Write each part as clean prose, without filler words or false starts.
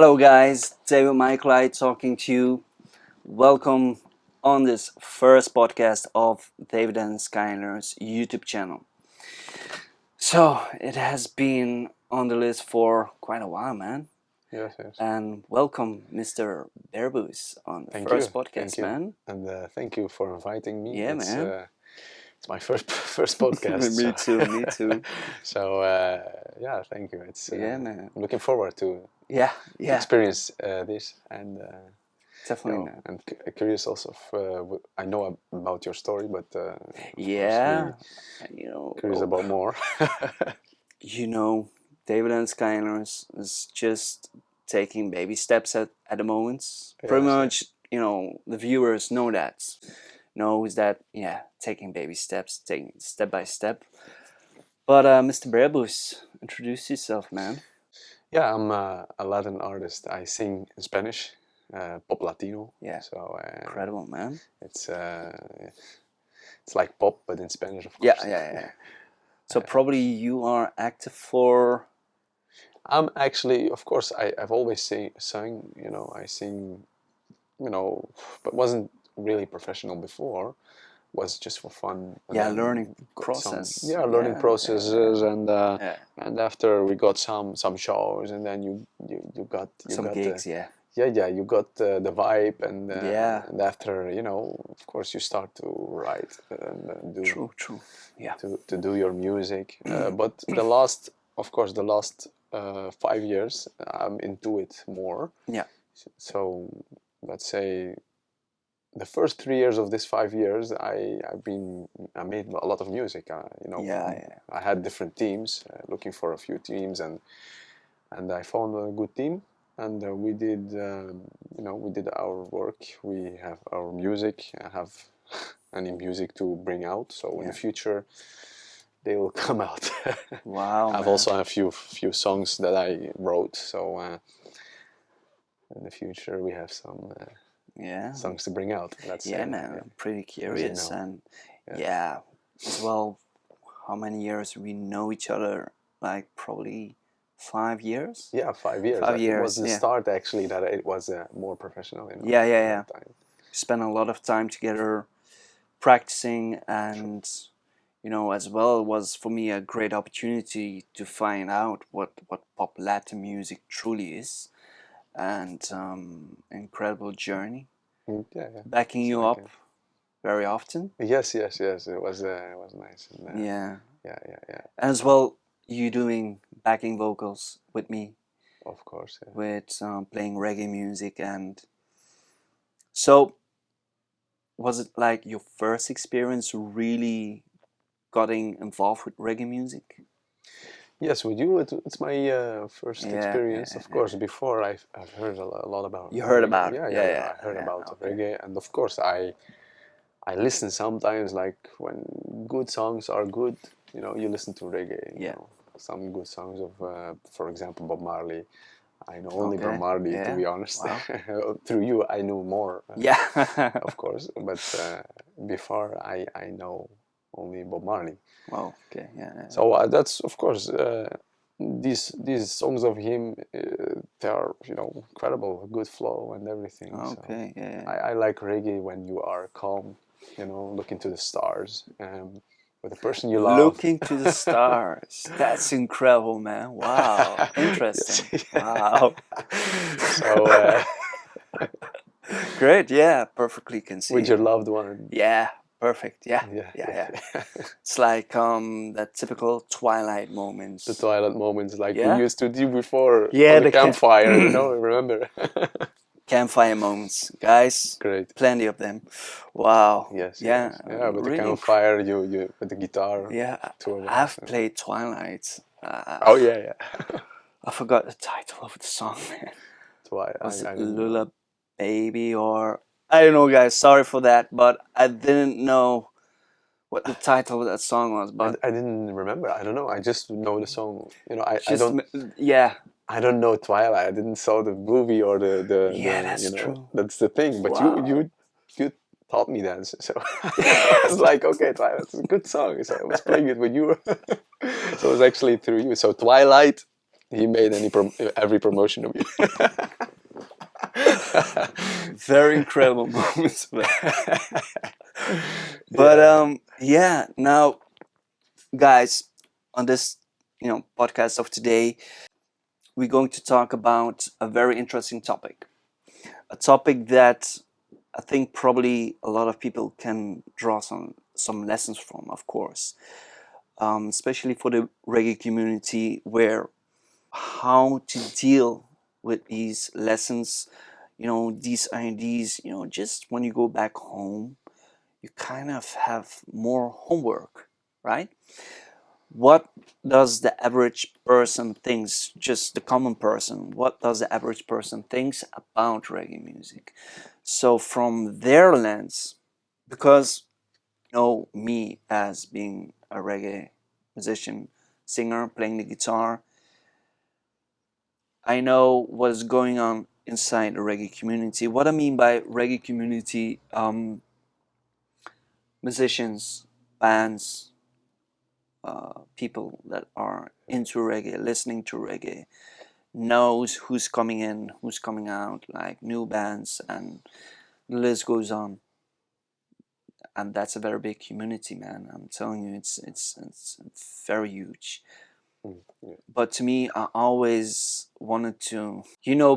Hello, guys. David Michael talking to you. Welcome on this first podcast of David and Skylers YouTube channel. So, it has been on the list for quite a while, man. Yes, yes. And welcome, Mr. Bearbus, on the Thank first you. podcast, Thank you. man. And thank you for inviting me. Yeah, man. It's my first podcast. Me too, me too. So yeah, thank you. Yeah, man. I'm looking forward to Yeah, experience this and definitely, man. and curious also. I know about your story, but Yeah, curious about more. you know, David and Skylers is just taking baby steps at the moment. Pretty Yes, much, the viewers know that. Knows that, yeah, taking baby steps, taking step by step. But Mr. Brebus, introduce yourself, man. Yeah, I'm a Latin artist. I sing in Spanish, pop Latino. Yeah. So Incredible, man. it's like pop, but in Spanish, of Yeah, course. yeah. So probably you are active for. I'm actually, of course, I've always sung, I sing, but wasn't really professional before. Was just for fun. But Yeah, then learning got process. learning processes, Yeah. and after we got some shows, and then you got Some gigs, yeah. you got the vibe, and Yeah. and after of course you start to write and do True. Yeah. to do your music. But the last 5 years, I'm into it more. Yeah. So let's say the first 3 years of this 5 years, I made a lot of music. Yeah. I had different teams, looking for a few teams, and I found a good team, and we did our work. We have our music. I have any music to bring out. So in the future, they will come out. Wow. I've also a few songs that I wrote. So in the future, we have some songs to bring out. That's man. I'm pretty curious, and as well. How many years we know each other? Like probably 5 years. Yeah, 5 years. 5 years. It was the start actually that it was more professional. Yeah. Spent a lot of time together, practicing, and as well, it was for me a great opportunity to find out what pop Latin music truly is, and incredible journey. Backing you up very often. Yes. It was nice. And, Yeah. Yeah. As well, you doing backing vocals with me. Of course. Yeah. With playing reggae music, and so was it like your first experience really getting involved with reggae music? Yes, with you, it's my first experience. Of course, before I've heard a lot about. You heard reggae. about it? Yeah. I heard about reggae, and of course I listen sometimes. Like when good songs are good, you listen to reggae. Some good songs of, for example, Bob Marley. I know only Bob Marley, to be honest. Wow. Through you, I knew more. Of course, but before I know only Bob Marley. Wow. Okay. Yeah. So that's, of course, these songs of him, they are incredible, good flow and everything. Okay. So Yeah. I like reggae when you are calm, looking to the stars, with the person you love. Looking to the stars. That's incredible, man. Wow. Interesting. Yes. Wow. So great. Yeah. Perfectly conceived. with your loved one. Yeah. Perfect. Yeah. It's like that typical twilight moments. The twilight moments, like we used to do before. Yeah, on the campfire. Remember? Campfire moments, guys. Great. Plenty of them. Wow. Yes. Yeah. With the campfire, you with the guitar. Yeah. I've played Twilight. Oh yeah. I forgot the title of the song, man. Twilight. Was it Lula Baby or I don't know, guys. Sorry for that, but I didn't know what the title of that song was. But I didn't remember. I don't know. I just know the song. I don't. Yeah. I don't know Twilight. I didn't saw the movie or the Yeah, that's true. That's the thing. But you taught me that, so I was like, okay, Twilight, it's a good song. So I was playing it with you. So it was actually through you. So Twilight, he made every promotion of you. Very incredible moments. But Yeah. yeah. Now, guys, on this podcast of today, we're going to talk about a very interesting topic. A topic that I think probably a lot of people can draw some lessons from, of course, especially for the reggae community, where how to deal with these lessons, these ideas, just when you go back home, you kind of have more homework, right? What does the average person thinks, just the common person, what does the average person thinks about reggae music? So from their lens, because me as being a reggae musician, singer, playing the guitar, I know what is going on inside the reggae community. What I mean by reggae community, musicians, bands, people that are into reggae, listening to reggae, knows who's coming in, who's coming out, like new bands, and the list goes on. And that's a very big community, man. I'm telling you, it's very huge. Yeah. But to me, I always wanted to,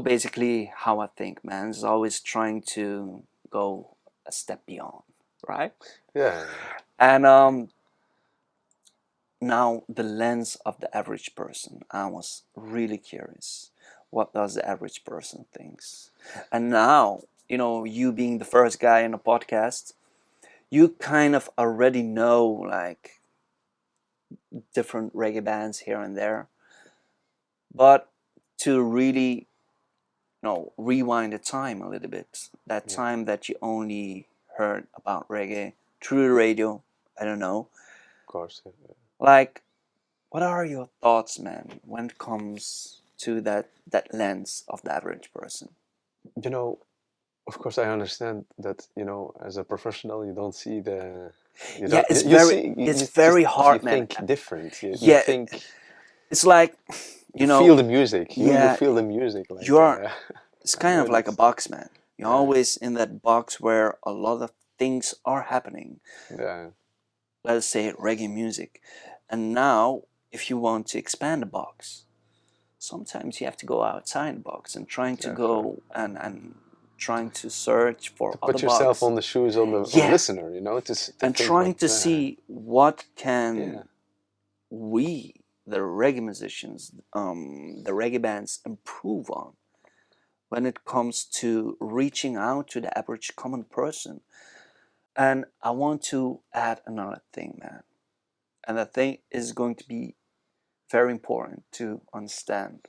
basically how I think, man. Is always trying to go a step beyond, right? Yeah. And now the lens of the average person, I was really curious. What does the average person thinks? And now, you being the first guy in a podcast, you kind of already know like different reggae bands here and there. But to really, rewind the time a little bit, that Yeah. time that you only heard about reggae through the radio, I don't know. Of course. Like, what are your thoughts, man, when it comes to that lens of the average person? You know, of course, I understand that, as a professional, you don't see you Yeah, don't, you see, it's you very just, you hard, man. think different. You Yeah, think, it's like, you feel the music. You yeah, feel the music. Like, you're, it's I kind know of like a this. box, man. You're Yeah. always in that box where a lot of things are happening. Yeah. Let's say reggae music. And now, if you want to expand the box, sometimes you have to go outside the box and trying to Yeah. Sure. go and trying to search for To other put yourself box. on the shoes of the Yeah, listener, to and think trying like, to see what yeah, can we, the reggae musicians, the reggae bands, improve on when it comes to reaching out to the average common person. And I want to add another thing, man. And I think is going to be very important to understand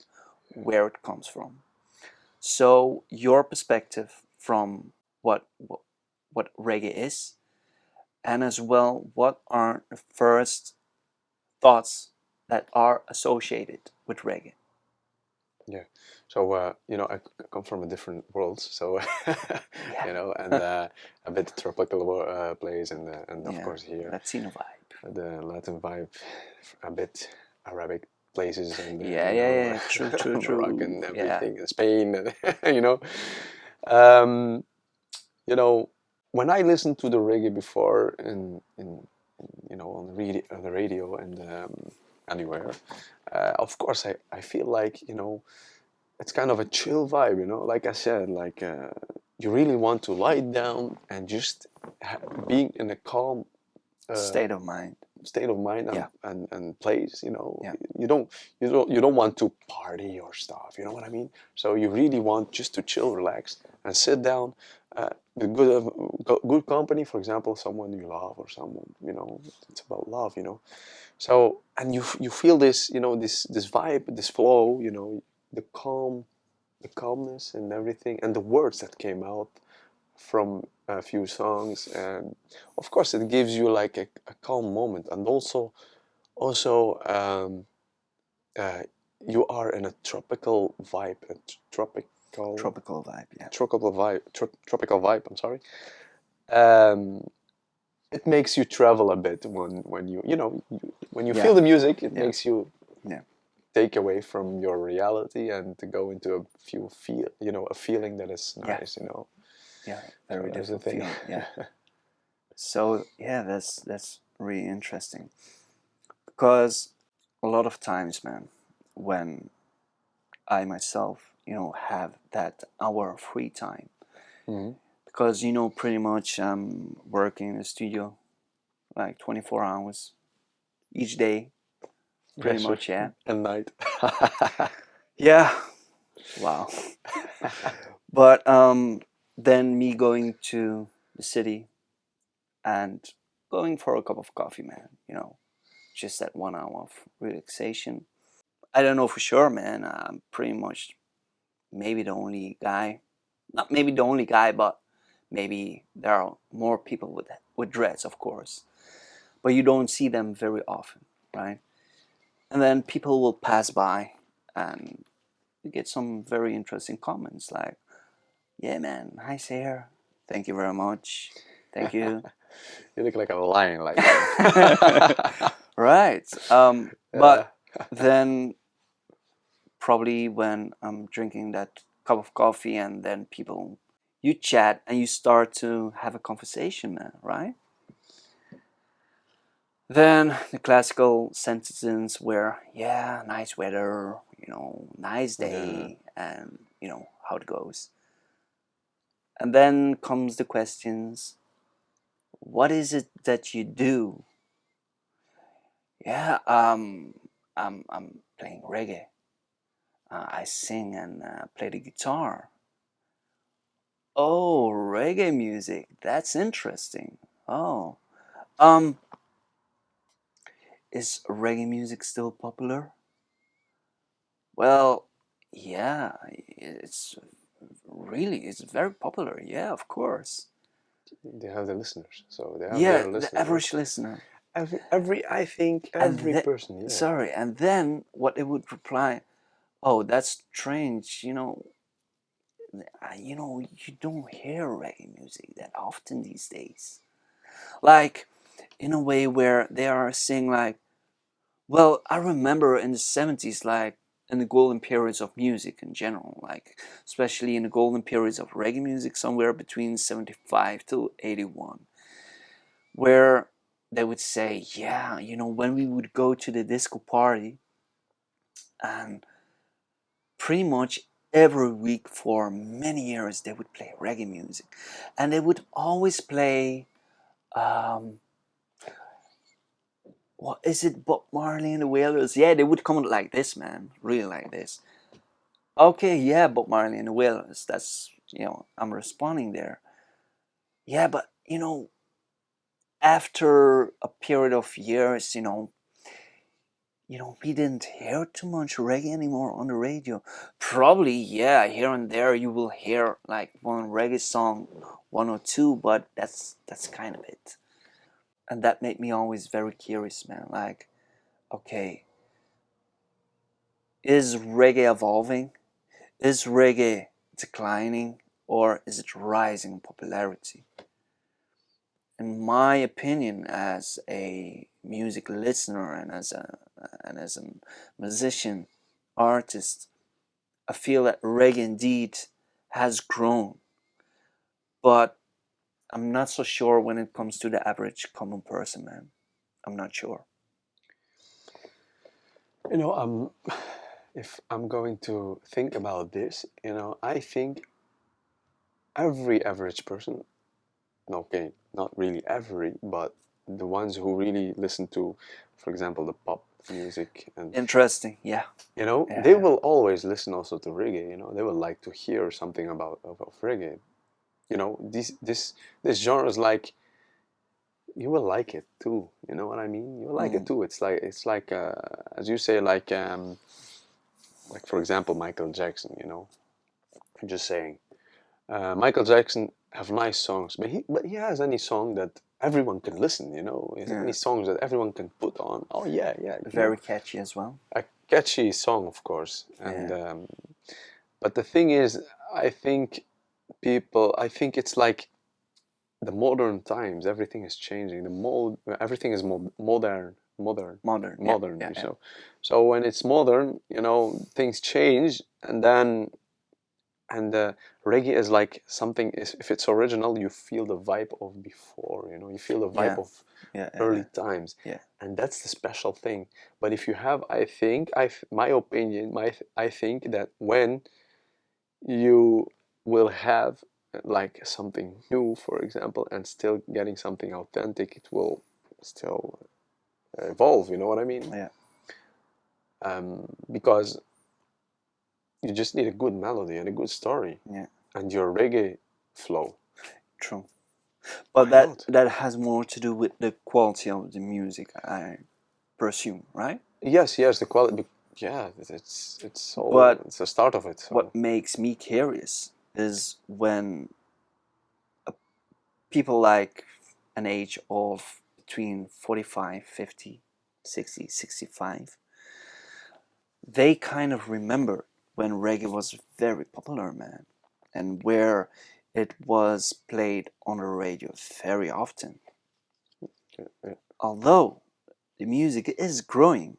where it comes from. So your perspective from what reggae is, and as well what are the first thoughts that are associated with reggae. yeah. So I come from a different world, so Yeah, and a bit tropical place, and of yeah, course here Latino vibe. the Latin vibe, a bit Arabic places, and Yeah, yeah, yeah. True, true, Morocco true. and Yeah, everything, and Spain, and um, you know, when I listened to the reggae before on the radio and anywhere, of course I feel like it's kind of a chill vibe, like I said, like you really want to lie down and just being in a calm uh, state of mind. state of mind Yeah, and place. yeah. You don't want to party or stuff. You know what I mean? So you really want just to chill, relax, and sit down with good company. For example, someone you love or someone it's about love. So and you feel this this vibe, this flow. The calm, the calmness and everything, and the words that came out from a few songs, and of course it gives you like a calm moment, and also uh, you are in a tropical vibe, a Tropical vibe. Yeah, tropical vibe. I'm sorry. Um, it makes you travel a bit when you when you yeah, feel the music. It yeah, makes you yeah. take away from your reality and to go into a few feel, a feeling that is Yeah, nice, yeah, So very that's the different thing. feeling. Yeah. So yeah, that's really interesting because a lot of times, man, when I myself, have that hour of free time, Mhm. because pretty much I'm working in the studio like 24 hours each day, Yeah, pretty sure. much. Yeah. At night. Yeah. Wow. But then me going to the city and going for a cup of coffee, man. Just that 1 hour of relaxation. I don't know for sure, man. I'm pretty much maybe the only guy, not maybe the only guy, but maybe there are more people with dreads, of course, but you don't see them very often, right? And then people will pass by, and you get some very interesting comments like, "Yeah, man, nice hair. Thank you very much. Thank you." You look like a lion, like that. Right. Yeah. But then probably when I'm drinking that cup of coffee and then people, you chat and you start to have a conversation, man, right? Then the classical sentences were, yeah, nice weather, nice Yeah. day, and how it goes. And then comes the questions, what is it that you do? Yeah, I'm playing reggae. I sing and play the guitar. Oh, reggae music. That's interesting. Oh, um, is reggae music still popular? Well, yeah, it's very popular. Yeah, of course. They have the listeners, so they have Yeah, their the listeners, right? average listener. I think And every person, yeah. sorry, and then what they would reply, "Oh, that's strange. You don't hear reggae music that often these days." Like in a way where they are saying like, well, I remember in the 70s, like in the golden periods of music in general, like especially in the golden periods of reggae music, somewhere between 75 to 81, where they would say, yeah, when we would go to the disco party, and pretty much every week for many years they would play reggae music, and they would always play, um, what is it, Bob Marley and the Wailers? Yeah, they would come like this, man, really like this. Okay, yeah, Bob Marley and the Wailers. That's I'm responding there. Yeah, but after a period of years, we didn't hear too much reggae anymore on the radio. Probably, yeah, here and there you will hear like one reggae song, one or two, but that's kind of it. And that made me always very curious, man. Like, okay, is reggae evolving? Is reggae declining, or is it rising in popularity? In my opinion, as a music listener and as a musician, artist, I feel that reggae indeed has grown, but I'm not so sure when it comes to the average common person, man. I'm not sure. You know, if I'm going to think about this, I think every average person, okay, not really every, but the ones who really listen to, for example, the pop music, and Interesting. Yeah. Yeah. they Yeah. will always listen also to reggae. They will like to hear something of reggae. This genre is like, you will like it too. You know what I mean? You will like it Mm. too. It's like as you say, like for example, Michael Jackson. I'm just saying, Michael Jackson have nice songs, but he has any song that everyone can listen. He has any Yeah. songs that everyone can put on. Oh yeah, yeah. Very catchy as well. A catchy song, of course. And Yeah. but the thing is, I think I think it's like the modern times. Everything is changing. Everything is more modern. modern, Modern. Yeah, modern. yeah, yeah. So when it's modern, things change, and then reggae is like something. If it's original, you feel the vibe of before. You feel the vibe Yeah, of yeah, early times, yeah. and that's the special thing. But if you have, I think, my opinion, I think that when you will have like something new, for example, and still getting something authentic, it will still evolve. You know what I mean? Yeah, Because you just need a good melody and a good story, yeah. and your reggae flow. True. But Why not? that has more to do with the quality of the music, I presume, right? Yes, yes, the quality. Yeah, it's all. But It's the start of it. So what makes me curious is when people like an age of between 45, 50, 60, 65, they kind of remember when reggae was very popular, man, and where it was played on the radio very often. yeah, yeah. Although the music is growing,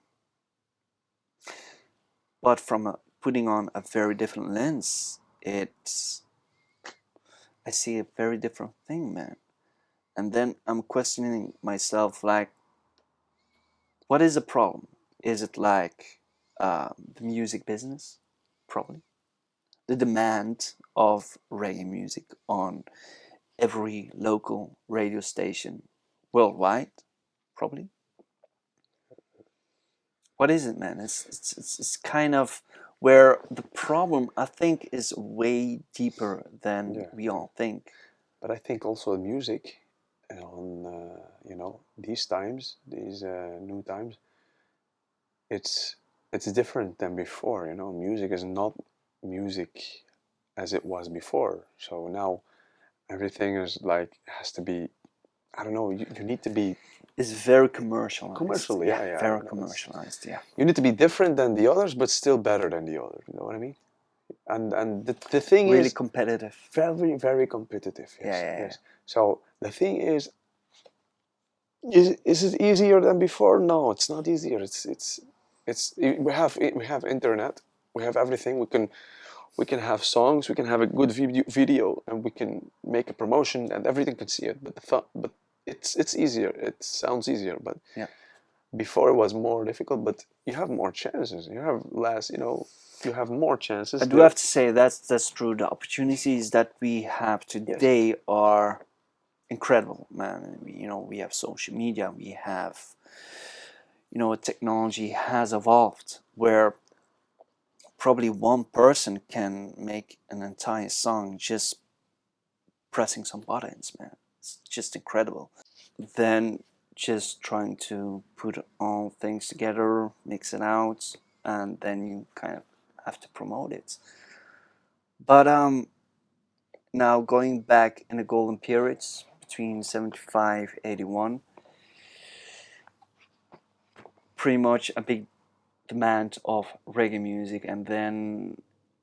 but from putting on a very different lens, it's I see a very different thing, man. And then I'm questioning myself, like, what is the problem? Is it like the music business? Probably. The demand of reggae music on every local radio station worldwide? Probably. What is it, man? It's kind of where the problem, I think, is way deeper than Yeah, we yeah. all think. But I think also the music on these times, these new times, it's it's different than before. Music is not music as it was before. So now everything is like has to be. I don't know. You need to be It's very commercialized. commercial. Yeah, Yeah, yeah. very commercialized. Yeah. You need to be different than the others, but still better than the others. You know what I mean? And the thing Really is, competitive. very very competitive. Yeah, Yes, yeah, yeah. yes. So the thing is it easier than before? No, it's not easier. It's we have internet, we have everything. We can have songs, we can have a good video, and we can make a promotion, and everything can see it. But it's easier. It sounds easier, but Yeah. before it was more difficult. But you have more chances. You have less. You have more I chances. do have to say that's true. The opportunities that we have Yes. today are incredible, man. We have social media. We have technology has evolved where probably one person can make an entire song just pressing some buttons, man. It's just incredible. Then just trying to put all things together, mix it out, and then you kind of have to promote it. But now going back in the golden periods between 75 81, pretty much a big demand of reggae music, and then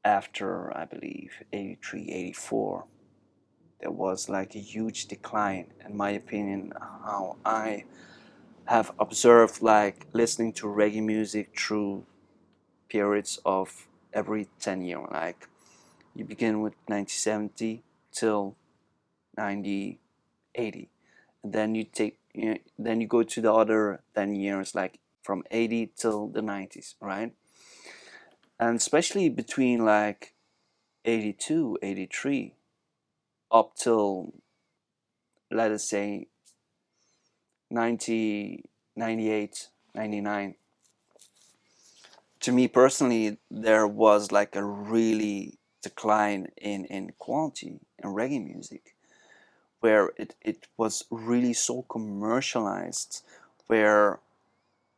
after I believe 83 84, there was like a huge decline, in my opinion, how I have observed, like listening to reggae music through periods of every 10 years. Like you begin with 1970 till 1980, and then then you go to the other 10 years, like from 80 till the 90s, right? And especially between like 82 83 up till, let us say, 90 98 99, to me personally there was like a really decline in quality in reggae music, where it was really so commercialized, where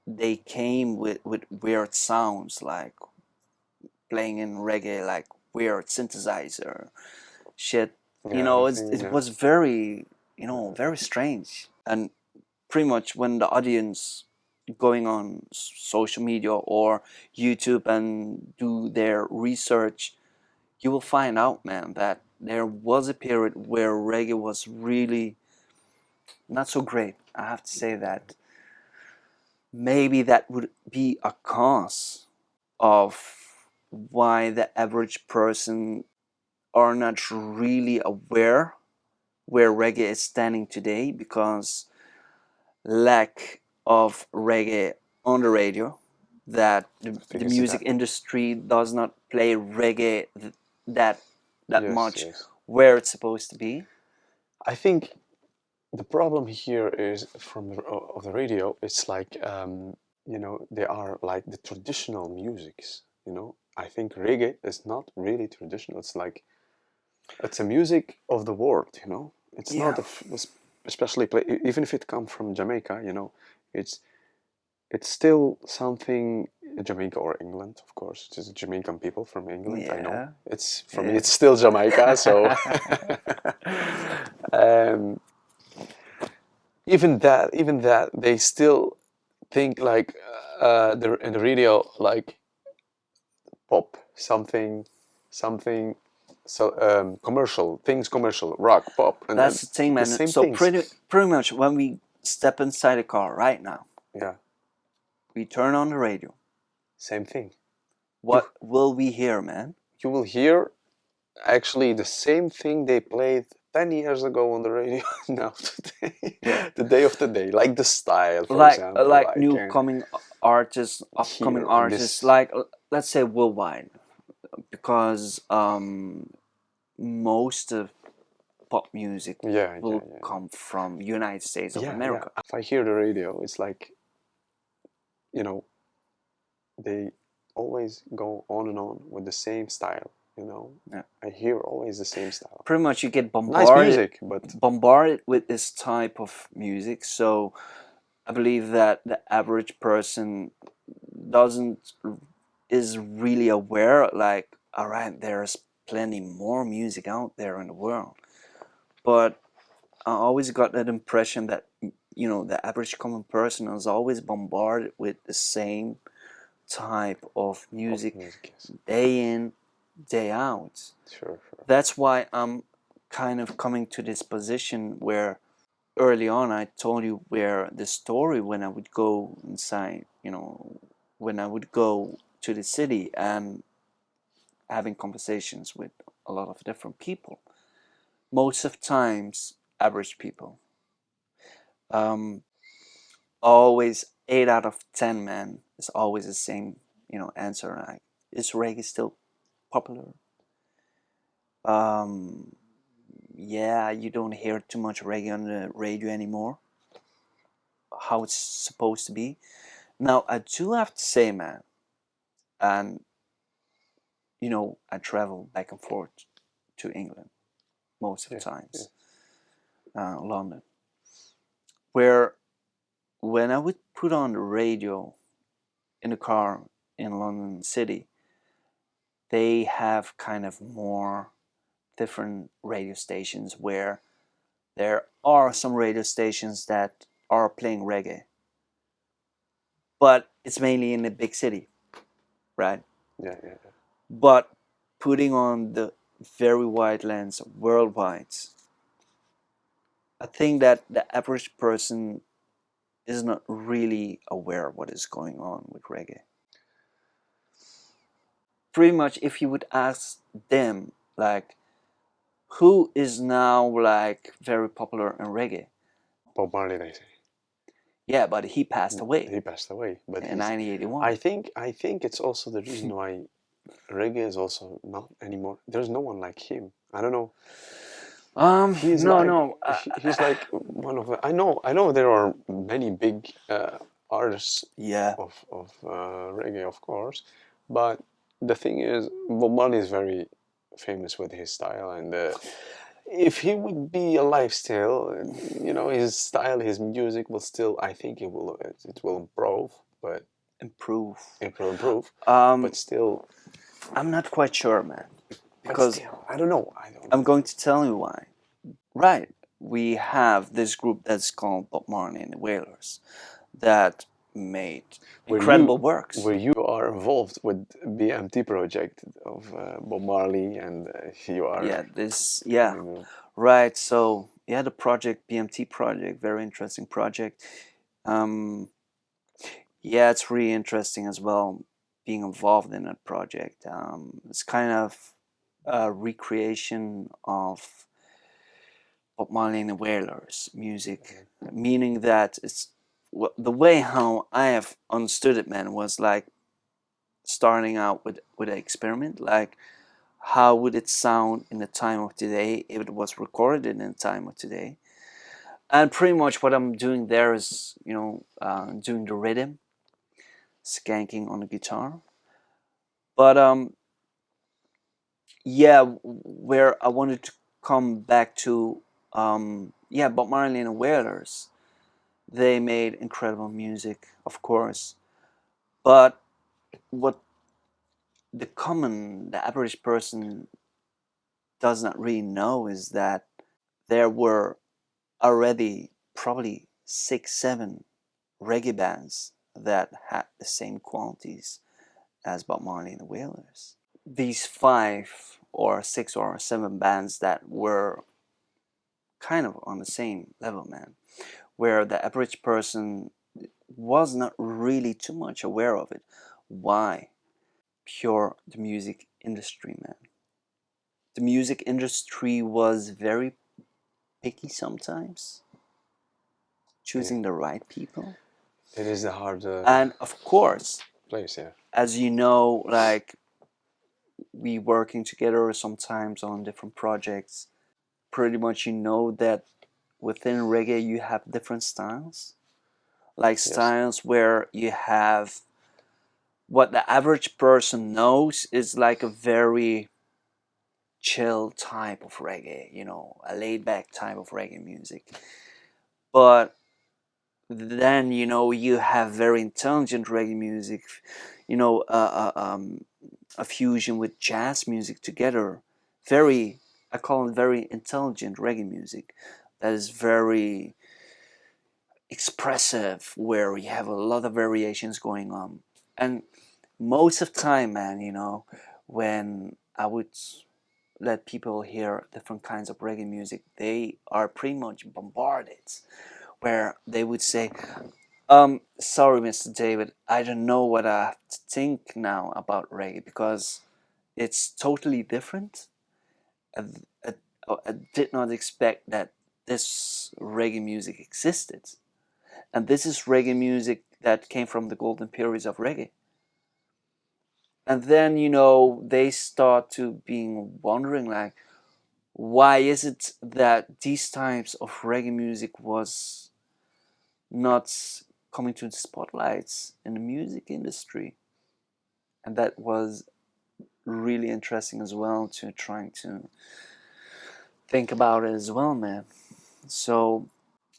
they came with weird sounds, like playing in reggae, like weird synthesizer shit. Yeah, everything. It Yeah. was very, very strange. And pretty much when the audience going on social media or YouTube and do their research, you will find out, man, that there was a period where reggae was really not so great. I have to say that. maybe that would be a cause of why the average person are not really aware where reggae is standing today, because lack of reggae on the radio, that I the think it's music that. industry does not play reggae that Yes, much yes. where it's supposed to be. I think the problem here is from of the radio. It's like they are like the traditional musics. I think reggae is not really traditional. It's like it's a music of the world. It's not Yeah, especially even if it comes from Jamaica. It's it's still something Jamaica or England, of course. It's just Jamaican people from England. I know yeah, it's for me. yeah. It's still Jamaica. So um, even that, they still think like they're in the radio like pop something so commercial things, commercial rock pop, and That's the thing, the man. same So things. pretty much when we step inside a car right now, Yeah, we turn on the radio. same thing. You What will we hear, man? you will hear actually the same thing they played 10 years ago on the radio now today, Yeah, the day of the day, like the style, for example, like like new coming artists, upcoming here in artists, this. like let's say worldwide, because most of pop music Yeah, yeah, will yeah, come from United States of yeah, yeah. America. If I hear the radio, it's like, you know they always go on and on with the same style. Yeah. I hear always the same style. Pretty much, you get Nice music, but bombarded with this type of music. So I believe that the average person doesn't is really aware. Like, all right, there's plenty more music out there in the world, but I always got that impression that the average common person is always bombarded with the same type of pop music music, yes. day in, day out. Sure, sure. That's why I'm kind of coming to this position where early on I told you where the story when I would go inside, when I would go to the city and having conversations with a lot of different people. Most of times, average people. Um, always 8 out of 10, man, is always the same, answer. Like, is reggae still popular? Um, yeah, you don't hear too much reggae on the radio anymore. How it's supposed to be. Now, I do have to say, man, and I travel back and forth to England most of the Yeah, yeah. times, London, where when I would put on the radio in the car in London City, they have kind of more different radio stations where there are some radio stations that are playing reggae, but it's mainly in the big city, right? Yeah, yeah, yeah. But putting on the very wide lens worldwide, I think that the average person is not really aware of what is going on with reggae. Pretty much, if you would ask them, like, who is now like very popular in reggae? Bob Marley, they say. Yeah, but he passed away He passed away, but in he's. 1981. I think it's also the reason why reggae is also not anymore. There's no one like him. I don't know. He's No, like no. he's like one of the. I know there are many big artists Yeah, of reggae, of course, but the thing is, Bob Marley is very famous with his style, and if he would be alive still, his style, his music will still. I think it will improve, but improve. it will improve, Um, but still, I'm not quite sure, man, but because still, I don't know. I don't I'm know. going to tell you why. Right, we have this group that's called Bob Marley and the Wailers that made where you incredible works. where you are involved with BMT project of Bob Marley, and you are, Yeah, you know, right. So the project BMT project, very interesting project. Um, Yeah, it's really interesting as well being involved in a project. It's kind of a recreation of Bob Marley and the Wailers music, meaning that it's the way how I have understood it, man, was like starting out with an experiment, like how would it sound in the time of today if it was recorded in the time of today. And pretty much what I'm doing there is, doing the rhythm, skanking on the guitar. But yeah, where I wanted to come back to, yeah, Bob Marley and the Wailers. They made incredible music, of course, but what the average person does not really know is that there were already probably 6, 7 reggae bands that had the same qualities as Bob Marley and the Wailers. These 5 or 6 or 7 bands that were kind of on the same level, man, where the average person was not really too much aware of it. Why? Pure the music industry, man. The music industry was very picky sometimes, Yeah, choosing the right people. it is a hard And of course, place. Yeah. as you know, like we working together sometimes on different projects, pretty much you know that within reggae you have different styles. Like Yes. styles where you have what the average person knows is like a very chill type of reggae, a laid back type of reggae music. But then, you have very intelligent reggae music, you know, uh, uh, um, a fusion with jazz music together. Very, I call it very intelligent reggae music that is very expressive, where we have a lot of variations going on. And most of the time, man, when I would let people hear different kinds of reggae music, they are pretty much bombarded, where they would say, sorry, Mr. David, I don't know what I have to think now about reggae because it's totally different. I, I, I did not expect that this reggae music existed. And this is reggae music that came from the golden periods of reggae. And then, they start to being wondering like, why is it that these types of reggae music was not coming to the spotlights in the music industry? And that was really interesting as well to trying to think about it as well, man. So,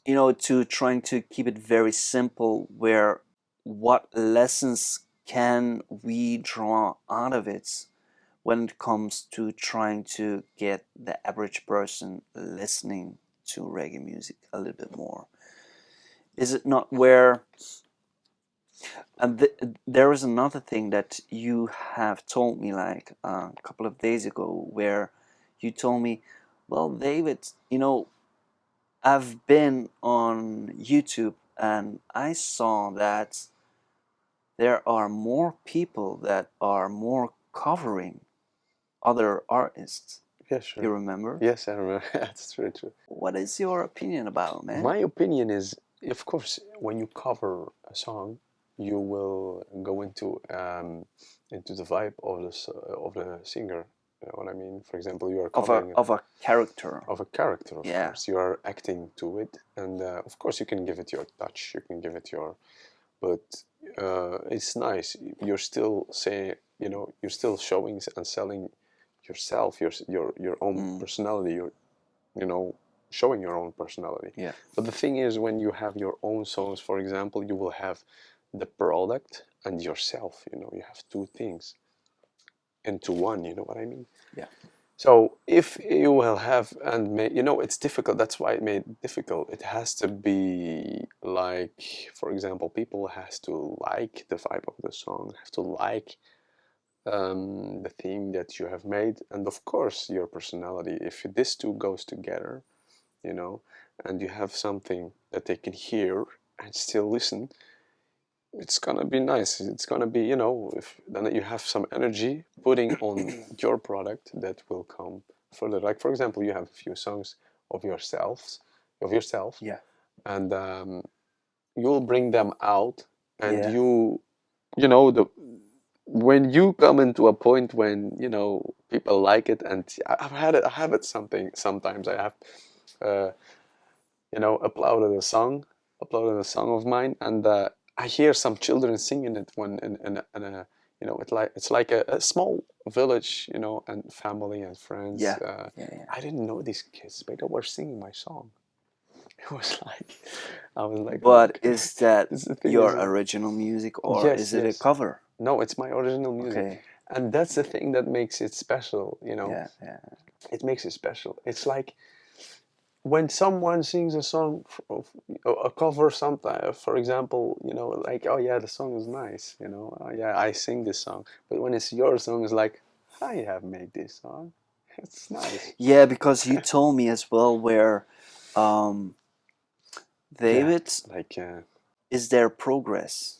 to trying to keep it very simple, where what lessons can we draw out of it when it comes to trying to get the average person listening to reggae music a little bit more? Is it not where, and there is another thing that you have told me like a couple of days ago, where you told me, well, David, I've been on YouTube and I saw that there are more people that are more covering other artists. Yeah, You sure. remember? Yes, I remember. That's very true. What is your opinion about it, man? My opinion is, of course, when you cover a song, you will go into the vibe of the singer. You know what I mean? For example, you are Of a covering of a character. of a character, of Yeah. course. You are acting to it, and of course, you can give it your touch. You can give it your, but it's nice. You're still saying, you're still showing and selling yourself, your own Mm, personality. You know, showing your own personality. yeah. But the thing is, when you have your own songs, for example, you will have the product and yourself. You have two things into one. You know what I mean? Yeah. So if you will have and it's difficult. That's why it made it difficult. It has to be like, for example, people has to like the vibe of the song, have to like the theme that you have made, and of course your personality. If this two goes together, you know, and you have something that they can hear and still listen, it's gonna be nice. It's gonna be, you know, if then you have some energy putting on your product that will come further. Like for example, you have a few songs of yourself, Yeah. and you'll bring them out, and Yeah. you know, the when you come into a point when you know people like it, and I've had it. I have it something. Sometimes I have, uh, you know, uploaded a song of mine, and I hear some children singing it when you know, it's like a small village, you know, and family and friends. Yeah. Yeah. Yeah. I didn't know these kids, but they were singing my song. It was like, I was like, oh, But okay. is that This is the thing your is, original music or yes, is it a yes. cover? No, it's my original music, Okay. and that's the thing that makes it special. You know, Yeah. Yeah. it makes it special. It's like when someone sings a song, a cover, sometime, for example, you know, like, oh yeah, the song is nice, you know, oh yeah, I sing this song. But when it's your song, it's like, I have made this song. It's nice. Yeah, because you told me as well where um, Yeah, David, like, is there progress?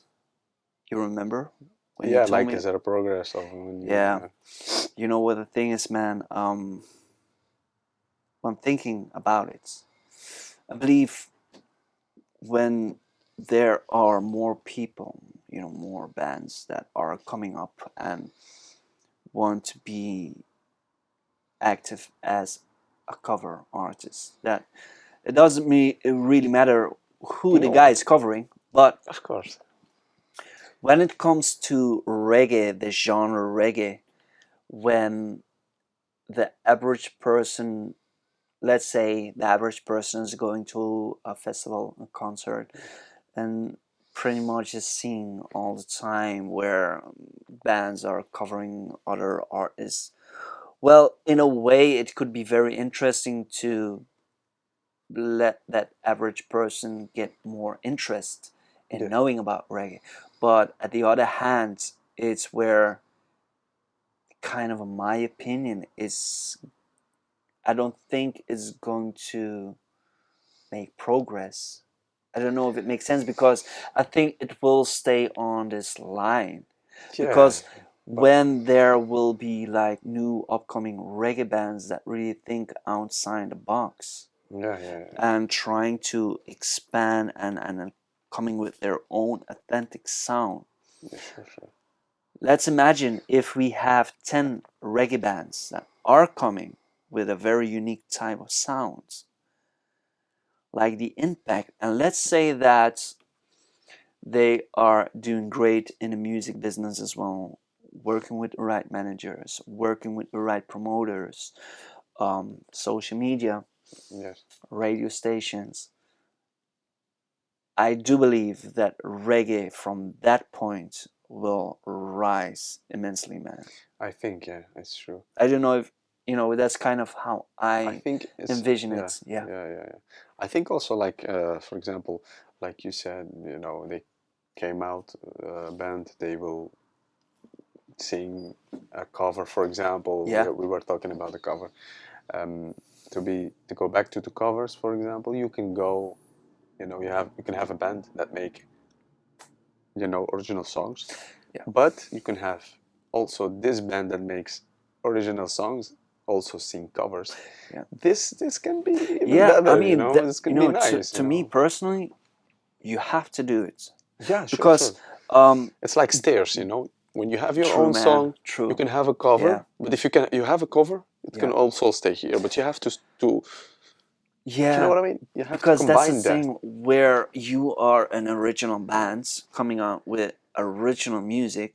You remember when you yeah, told like, me? is there a progress of when you, Yeah. You know what the thing is, man? When thinking about it, I believe when there are more people, you know, more bands that are coming up and want to be active as a cover artist, that it doesn't it really matter who the guy no, is covering, but of course, when it comes to reggae, the genre reggae, when the average person, let's say the average person is going to a festival, a concert, and pretty much is seeing all the time where bands are covering other artists. Well, in a way, it could be very interesting to let that average person get more interest in yeah, knowing about reggae. But at the other hand, it's where kind of my opinion is I don't think is going to make progress. I don't know if it makes sense because I think it will stay on this line yeah, because but when there will be like new upcoming reggae bands that really think outside the box yeah, yeah, and trying to expand and coming with their own authentic sound. yeah, sure, sure. Let's imagine if we have 10 reggae bands that are coming with a very unique type of sounds, like the impact, and let's say that they are doing great in the music business as well, working with the right managers, working with the right promoters, social media, Yes, radio stations. I do believe that reggae from that point will rise immensely, man. I think, yeah, it's true. I don't know if you know that's kind of how I I think it's, envision yeah, it. Yeah, yeah, yeah, yeah. I think also like, for example, like you said, you know, they came out, band, they will sing a cover. For example, yeah, we were talking about the cover. Um, to go back to the covers, for example, you can go, you know, you can have a band that make, you know, original songs, yeah, but you can have also this band that makes original songs also sing covers. yeah, This can be even yeah. I better, you mean, know. This you can be know, nice, to you me know. personally, you have to do it Yeah, sure, because sure. um, It's like stairs, you know. When you have your true, own man, song, you true. can have a cover, Yeah, but if you have a cover, it can yeah, also stay here. But you have to you know yeah. what I mean? You have to Because that's the combine that. thing where you are an original band coming out with original music,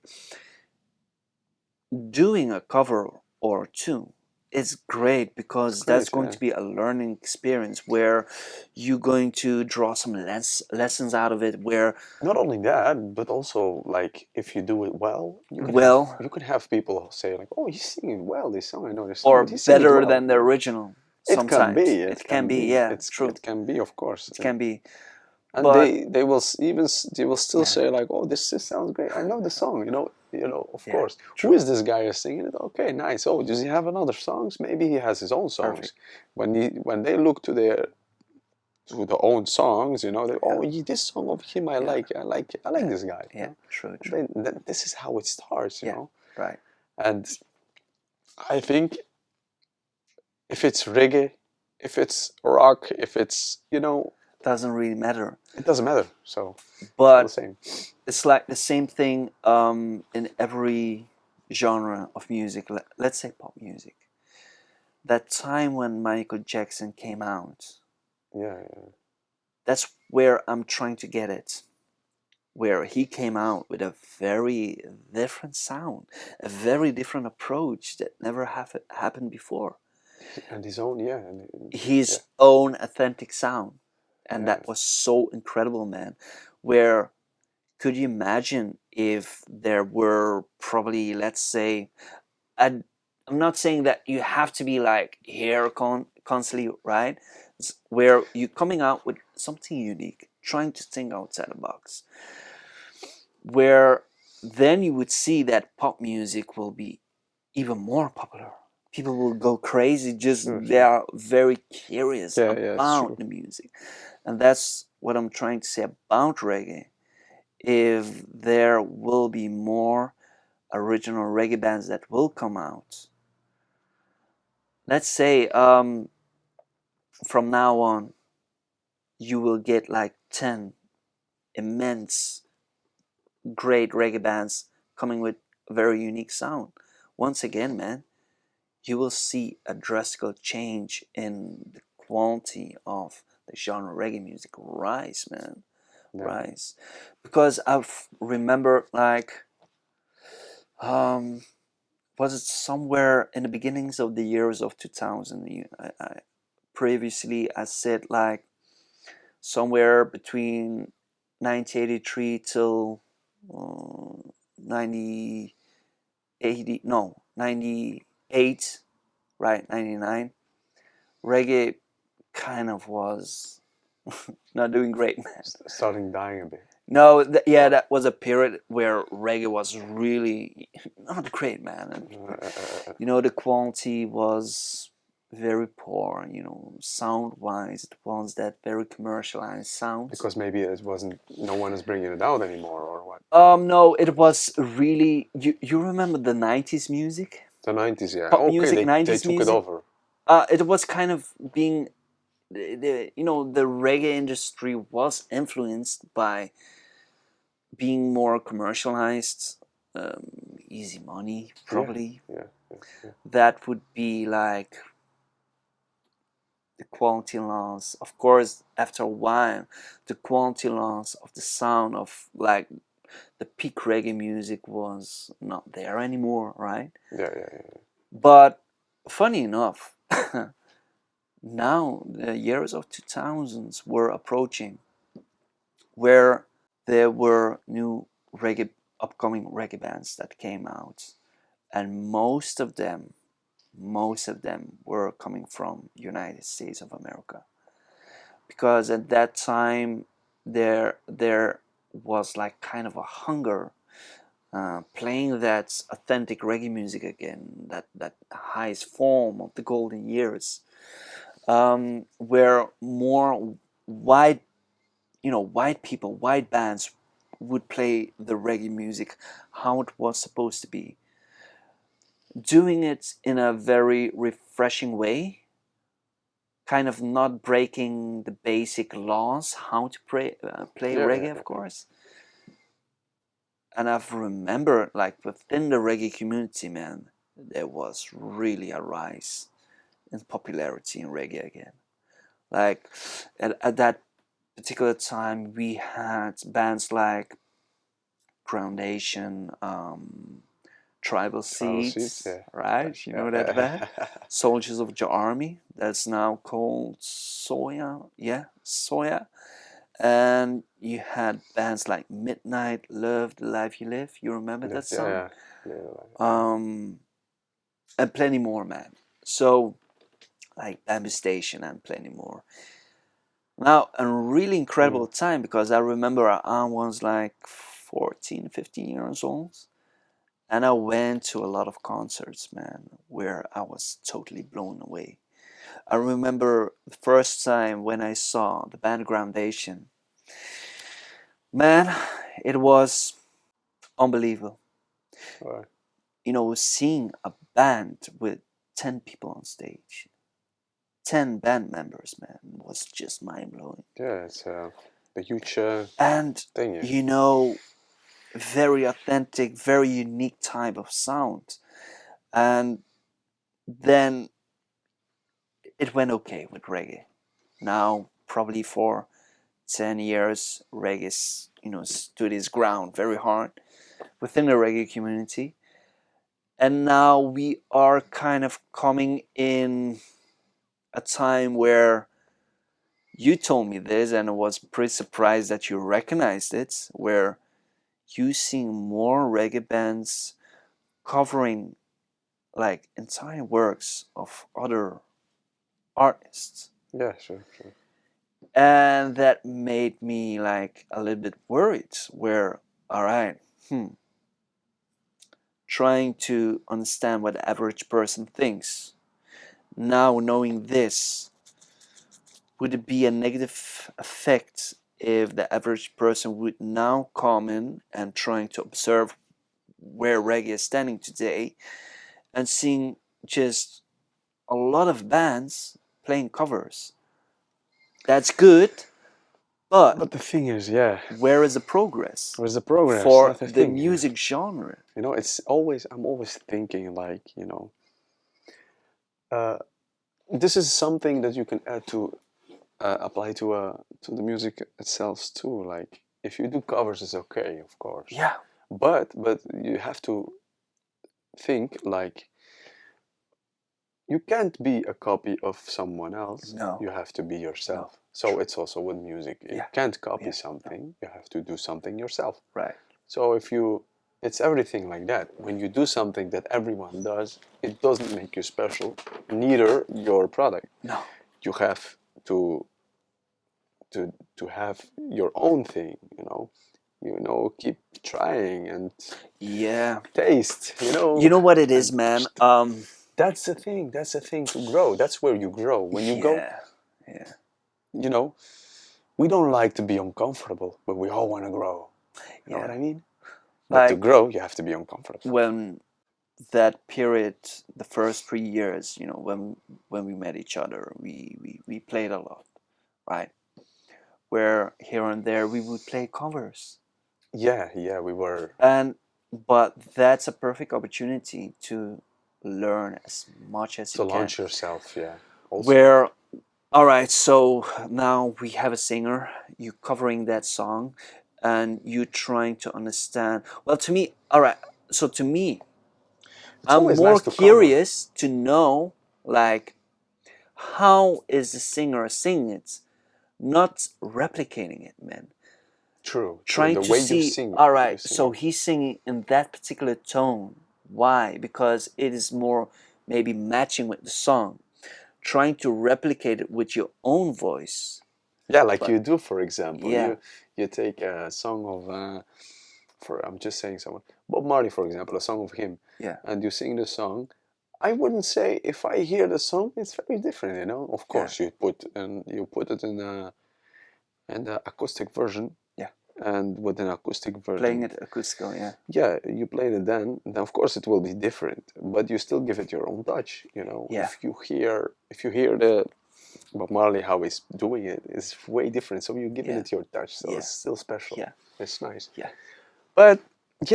doing a cover or two is great It's because that's great, going yeah. to be a learning experience where you're going to draw some lessons out of it where Not only that, but also like if you do it well, well you can have people say like, "Oh, he's singing well this song. I know this song, or but he's singing it better well." than the You know, original sometimes it can be, yeah, true, it can be, of course, it can be, and but they will they will still yeah, say like, "Oh, this sounds great. I know the song." You know, of yeah, course. Who true, is this guy singing it? Okay, nice. Oh, does he have another songs? Maybe he has his own songs. perfect, When they look to their to the own songs, you know, they, Yeah. oh, this song of him, I Yeah. like, I like Yeah. this guy, you Yeah. know. True. And True. then this is how it starts, you Yeah. know. Right. And I think if it's reggae, if it's rock, if it's, you know, Doesn't really matter. it doesn't matter. So it's all the But same. it's like the same thing in every genre of music. Let's say pop music. That time when Michael Jackson came out, Yeah, yeah, that's where I'm trying to get it. Where he came out with a very different sound, a very different approach that never happened before. and his own, yeah, and yeah, His own authentic sound. And yeah, that was so incredible, man. Where could you imagine if there were probably, let's say, I, I'm not saying that you have to be like here constantly, right? Where you're coming out with something unique, trying to think outside the box, where then you would see that pop music will be even more popular. People will go crazy, just sure, they sure. are very curious Yeah, yeah, it's about true. the music. And that's what I'm trying to say about reggae. If there will be more original reggae bands that will come out, let's say from now on, you will get like 10 immense, great reggae bands coming with a very unique sound. Once again, man, you will see a drastic change in the quality of the genre reggae music rise, man, Yeah, rise. Because I remember like, um, was it somewhere in the beginnings of the years of 2000? Previously I said like somewhere between 1983 till uh, 90, 80, no, 98, right, 99. Reggae kind of was not doing great, man. starting dying a bit. No, yeah, Or that was a period where reggae was really not great, man. And the quality was very poor. Sound wise, it was that very commercialized sound. because maybe it wasn't, no one is bringing it out anymore, or what? No, it was really. You remember the '90s music, The 90s, yeah. pop Okay, music, they '90s took it music. over. It was kind of being the reggae industry was influenced by being more commercialized, easy money, Yeah, probably. yeah, yeah, yeah. That would be like the quality loss. Of course, after a while, the quality loss of the sound of like the peak reggae music was not there anymore, right? Yeah, yeah, yeah. But funny enough, now the years of 2000s were approaching where there were new reggae upcoming reggae bands that came out, and most of them were coming from United States of America, because at that time there was like kind of a hunger, playing that authentic reggae music again, that highest form of the golden years, where more white white people, white bands would play the reggae music how it was supposed to be, doing it in a very refreshing way, kind of not breaking the basic laws how to play Yeah, yeah, reggae, of course. And I've remembered, like within the reggae community, man, there was really a rise in popularity in reggae again. Like at that particular time, we had bands like Groundation, Tribal travel seats, Seeds, yeah. right? Like, You yeah, know that band? yeah. Soldiers of Your Army, that's now called Soya. Yeah, Soya. And you had bands like Midnight, Love, The Life You Live. You remember that Yeah, song? yeah, yeah, like, Um, and plenty more, man. So, like Bamboo Station and plenty more. Now, a really incredible time, because I remember I was like 14, 15 years old. And I went to a lot of concerts, man, where I was totally blown away. I remember the first time when I saw the band Groundation. Man, it was unbelievable. Right. Seeing a band with 10 people on stage, 10 band members, man, was just mind blowing. Yeah, it's a huge And, thing. Yeah. you know, very authentic, very unique type of sound. And then it went okay with reggae. Now, probably for 10 years, reggae, stood its ground very hard within the reggae community. And now we are kind of coming in a time where you told me this, and I was pretty surprised that you recognized it, where you seeing more reggae bands covering like entire works of other artists. Yeah, sure, sure. And that made me like a little bit worried, where, all right, trying to understand what the average person thinks. Now knowing this, would it be a negative effect if the average person would now come in and trying to observe where reggae is standing today and seeing just a lot of bands playing covers? That's good, but But the thing is, yeah, where is the progress where's the progress? for That's the the thing. music genre? I'm always thinking like, uh, this is something that you can add to apply to the music itself too. Like, if you do covers, it's okay, of course. Yeah, But you have to think like you can't be a copy of someone else. no, You have to be no, yourself. So it's also with music. You yeah, can't copy yeah, something. You have to do something yourself. right, So it's everything like that. When you do something that everyone does, it doesn't make you special. Neither your product. no, You have to to have your own thing. Keep trying and yeah. taste. You know what it is, And man? that's the thing. That's the thing to grow. That's where you grow. When you go, Yeah, yeah. you know, we don't like to be uncomfortable, but we all want to grow. You know what Yeah. I mean? But to Like grow, you have to be uncomfortable. when that period, the first 3 years, when we met each other, we played a lot, right? Where here and there we would play covers. Yeah, yeah, we were And but that's a perfect opportunity to learn as much as you to can. launch yourself. Yeah, also. Where, all right, so now we have a singer, you covering that song, and you trying to understand. Well, to me, all right, so to me, It's I'm always more nice to cover. curious to know, like, how is the singer singing it, not replicating it, man. True, true. Trying The to way you see, sing, all you right, sing so it. he's singing in that particular tone. Why? Because it is more maybe matching with the song. Trying to replicate it with your own voice. Yeah, like But you do, for example. yeah, You take a song of for I'm just saying someone Bob Marley, for example, a song of him, yeah, and you sing the song. I wouldn't say if I hear the song, it's very different. Of yeah, course, you put it in the acoustic version, yeah. and with an acoustic Playing version, it acoustical, yeah, yeah, you play it then of course it will be different, but you still give it your own touch. yeah, If you hear the Bob Marley how he's doing it is way different, so you're giving yeah, it your touch, so yeah, it's still special. yeah, It's nice. yeah, But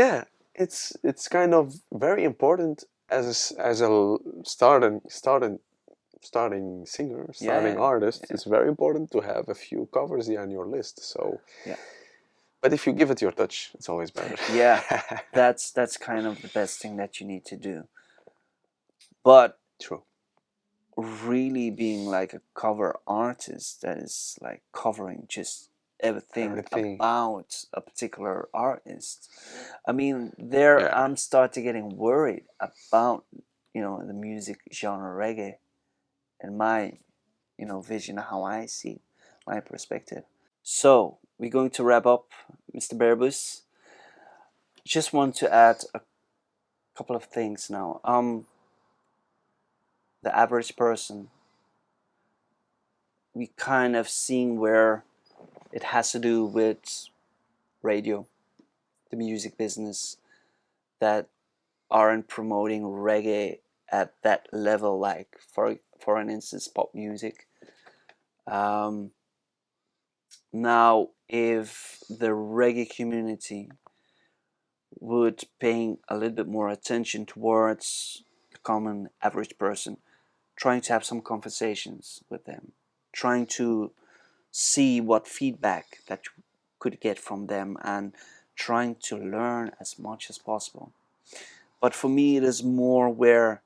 yeah, it's kind of very important as a starting singer, starting yeah, artist. yeah, It's very important to have a few covers on your list. So, yeah, but if you give it your touch, it's always better. yeah. That's kind of the best thing that you need to do. But True. really being like a cover artist that is like covering just everything Everything. about a particular artist. I mean, there Yeah. I'm starting getting worried about the music genre reggae and my vision, how I see my perspective. So we're going to wrap up, Mr. Bearbus. Just want to add a couple of things now. The average person we kind of seeing where it has to do with radio, the music business, that aren't promoting reggae at that level, like for an instance, pop music. Um, Now, if the reggae community would paying a little bit more attention towards the common average person, trying to have some conversations with them, trying to see what feedback that you could get from them, and trying to learn as much as possible. But for me, it is more where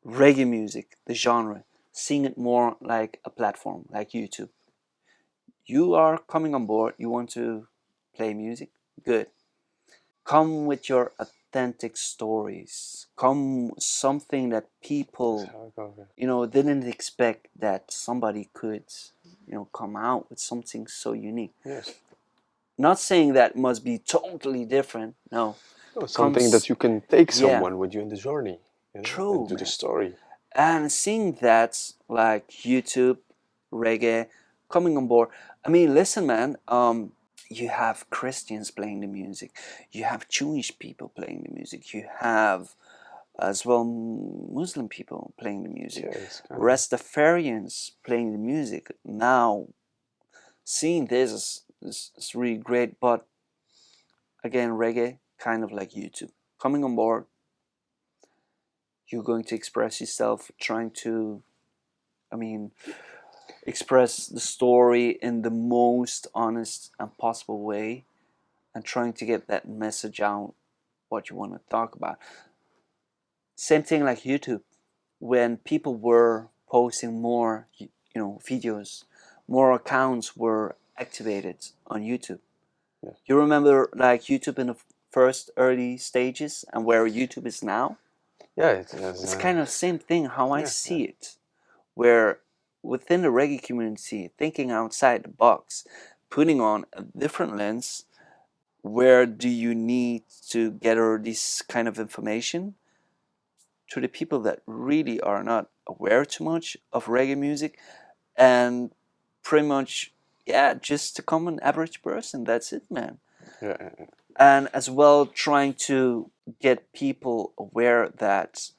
reggae music, the genre, seeing it more like a platform, like YouTube. You are coming on board, you want to play music, good. Come with your authentic stories. Come something that people, didn't expect that somebody could, come out with something so unique. Yes. Not saying that must be totally different. No. Something that you can take Yeah. someone with you in the journey, True, into the man. story. And seeing that, like YouTube, reggae, coming on board. I mean, listen, man. You have Christians playing the music. You have Jewish people playing the music. You have as well Muslim people playing the music. Yeah, Rastafarians playing the music. Now, seeing this is really great. But again, reggae, kind of like YouTube, coming on board. You're going to express yourself, trying to, I mean, express the story in the most honest and possible way, and trying to get that message out, what you want to talk about. Same thing like YouTube. When people were posting more, videos, more accounts were activated on YouTube. Yeah. You remember like YouTube in the first early stages and where YouTube is now? Yeah, It's kind of the same thing how I yeah, see it, where within the reggae community, thinking outside the box, putting on a different lens, where do you need to gather this kind of information to the people that really are not aware too much of reggae music, and pretty much, yeah, just a common average person. That's it, man. yeah. And as well, trying to get people aware that,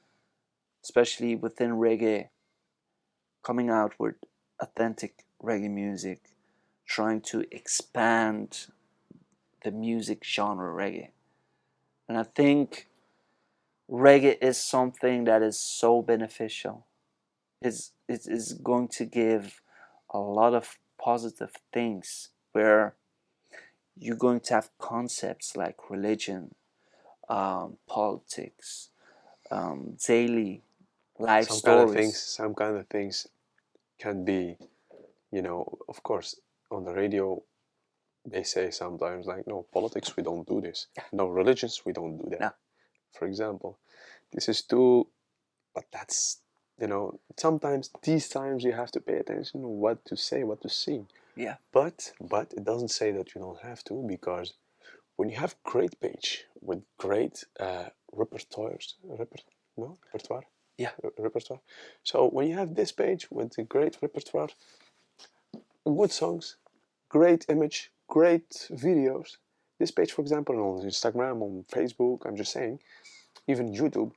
especially within reggae, coming out with authentic reggae music, trying to expand the music genre reggae. And I think reggae is something that is so beneficial. It is going to give a lot of positive things, where you're going to have concepts like religion, politics, daily life stories. Some kind of things can be, of course, on the radio, they say sometimes like, no, politics, we don't do this. No, religions, we don't do that. No. For example, this is too, but that's, sometimes these times you have to pay attention to what to say, what to sing. Yeah. But it doesn't say that you don't have to, because when you have great page with great repertoires, repertoire. Yeah. Repertoire. So when you have this page with a great repertoire, good songs, great image, great videos. This page, for example, on Instagram, on Facebook, I'm just saying, even YouTube,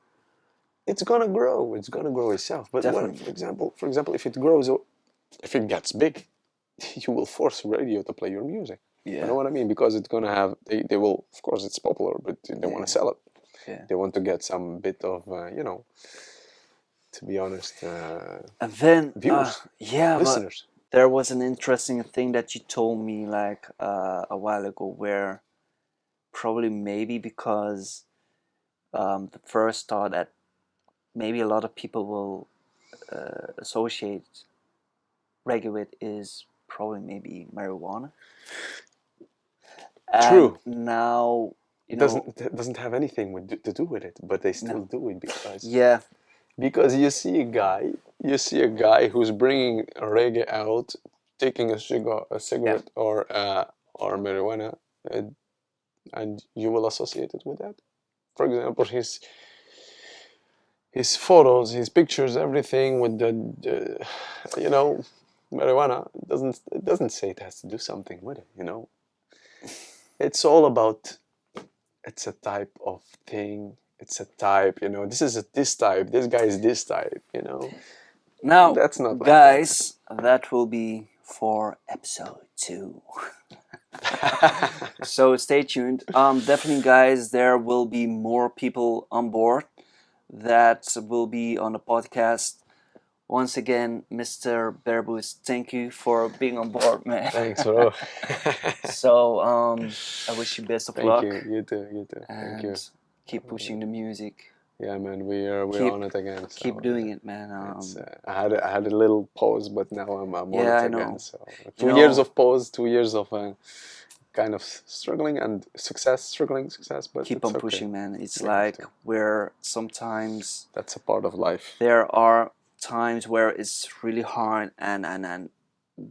it's gonna grow. It's gonna grow itself. But what, for example, if it grows, if it gets big, you will force radio to play your music. Yeah. You know what I mean? Because it's gonna have. They will. Of course, it's popular, but they want to sell it. Yeah. They want to get some bit of, to be honest, and then views, listeners. But there was an interesting thing that you told me like a while ago, where probably maybe because the first thought that maybe a lot of people will associate reggae with is probably maybe marijuana. And True. now it doesn't have anything to do with it, but they still do it because you see a guy who's bringing reggae out, taking a cigarette, or marijuana, and you will associate it with that. For example, his photos, his pictures, everything with you know, marijuana. It doesn't say it has to do something with it. You know, it's all about. It's a type of thing. It's a type. You know, this is this type. This guy is this type. You know, Now, that's not like that. guys, that will be for episode 2. So stay tuned. Definitely, guys, there will be more people on board that will be on the podcast. Once again, Mr. Bearbus, thank you for being on board, man. Thanks, bro. So I wish you best of Thank luck. you. You too. You too. Thank you. And keep pushing the music. Yeah, man. We're Keep on it again. So, keep doing it, man. I had a little pause, but now I'm on Yeah, it I again. know. So You 2 years know, of pause, 2 years of kind of struggling and success, but keep it's on okay. pushing, man. It's We have like to. where sometimes That's a part of life. there are times where it's really hard and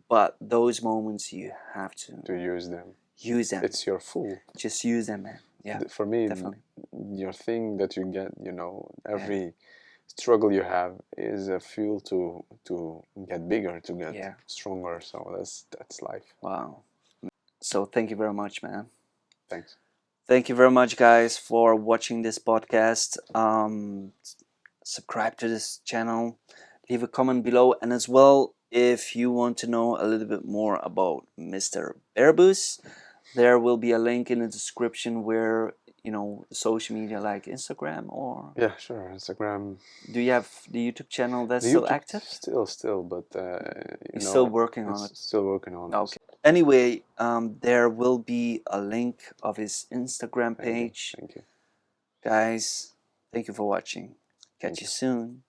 but those moments you have to To use them. use them. It's your fool. Just use them, man. Yeah, For me, definitely. your thing that you get, you know, every struggle you have is a fuel to get bigger, to get Yeah. stronger. So that's life. Wow. So thank you very much, man. Thanks. Thank you very much, guys, for watching this podcast. Subscribe to this channel, leave a comment below, and as well, if you want to know a little bit more about Mr. Bearbus, there will be a link in the description where social media like Instagram or Yeah, sure. Instagram. do you have the YouTube channel that's The still YouTube active? still, but You're still working on it's it. still working on it. Okay. Anyway, there will be a link of his Instagram Thank you. page. Thank you. Guys, thank you for watching. Catch you soon.